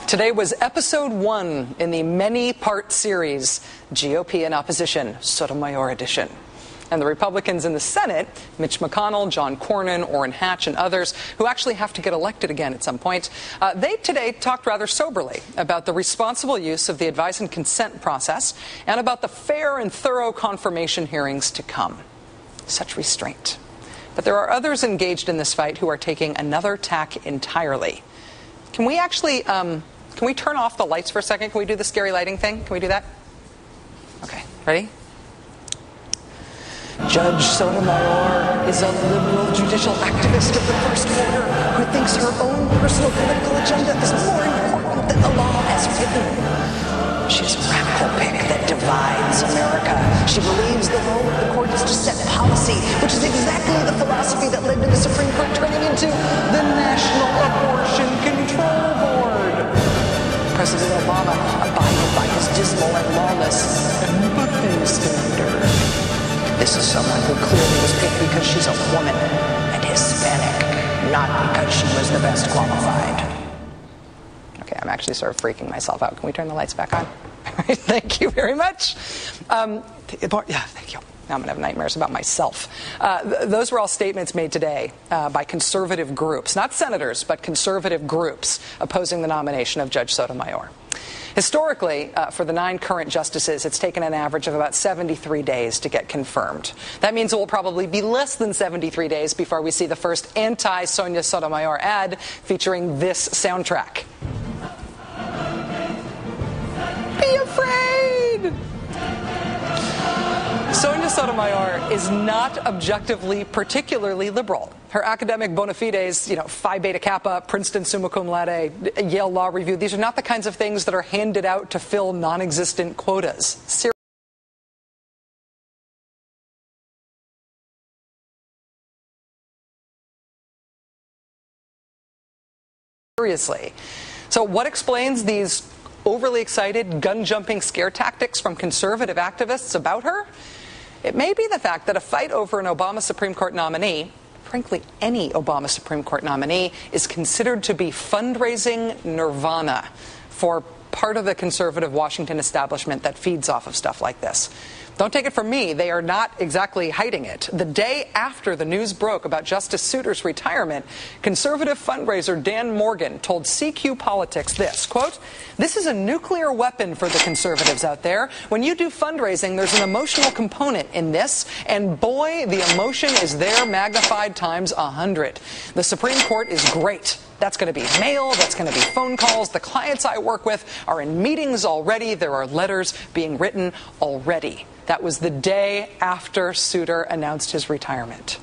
Today was episode 1 in the many-part series, GOP in Opposition, Sotomayor Edition. And the Republicans in the Senate, Mitch McConnell, John Cornyn, Orrin Hatch, and others, who actually have to get elected again at some point, they today talked rather soberly about the responsible use of the advise and consent process and about the fair and thorough confirmation hearings to come. Such restraint. But there are others engaged in this fight who are taking another tack entirely. Can we actually, can we turn off the lights for a second? Can we do the scary lighting thing? Can we do that? Okay, ready? Judge Sotomayor is a liberal judicial activist of the first order who thinks her own personal political agenda is more important than the law as written. She's a radical pick that divides America. She believes the role of the court is to set policy, which is exactly the philosophy that led to the Supreme Court turning into the National Abortion Control Board. President Obama abided by his dismal and lawless empathy standard. This is someone who clearly was picked because she's a woman and Hispanic, not because she was the best qualified. Okay, I'm actually sort of freaking myself out. Can we turn the lights back on? Thank you very much. Yeah, thank you. Now I'm going to have nightmares about myself. Those were all statements made today by conservative groups, not senators, but conservative groups opposing the nomination of Judge Sotomayor. Historically, for the 9 current justices, it's taken an average of about 73 days to get confirmed. That means it will probably be less than 73 days before we see the first anti-Sonia Sotomayor ad featuring this soundtrack. Be afraid! Sonia Sotomayor is not objectively particularly liberal. Her academic bona fides, Phi Beta Kappa, Princeton summa cum laude, Yale Law Review, these are not the kinds of things that are handed out to fill non-existent quotas. Seriously. So what explains these overly excited, gun-jumping scare tactics from conservative activists about her? It may be the fact that a fight over an Obama Supreme Court nominee, frankly any Obama Supreme Court nominee, is considered to be fundraising nirvana for part of the conservative Washington establishment that feeds off of stuff like this. Don't take it from me, they are not exactly hiding it. The day after the news broke about Justice Souter's retirement, conservative fundraiser Dan Morgan told CQ Politics this, quote, "This is a nuclear weapon for the conservatives out there. When you do fundraising, there's an emotional component in this, and boy, the emotion is there magnified times 100. The Supreme Court is great. That's going to be mail, that's going to be phone calls. The clients I work with are in meetings already. There are letters being written already." That was the day after Souter announced his retirement.